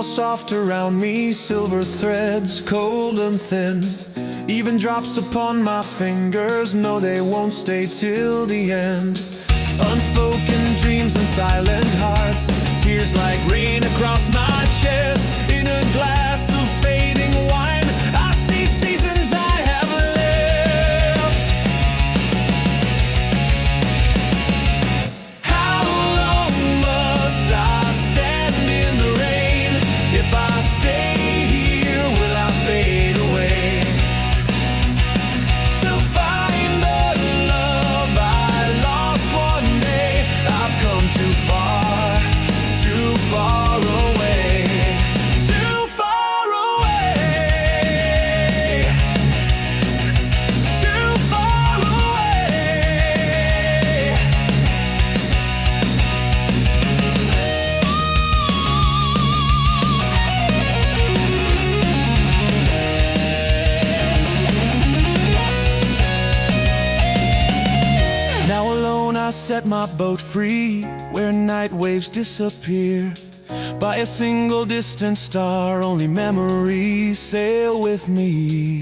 Soft around me, silver threads, cold and thin. Even drops upon my fingers know they won't stay till the end. Unspoken dreams and silent hearts, tears like rain across my chest. In a glass of fading wine, I see seasons I have left. How long must I stand in the rain? If I stay here, will I fade away? To find the love I lost one day, I've come too far away. Too far away. Too far away. Now alone I set my boat free, where night waves disappear. By a single distant star, only memories sail with me.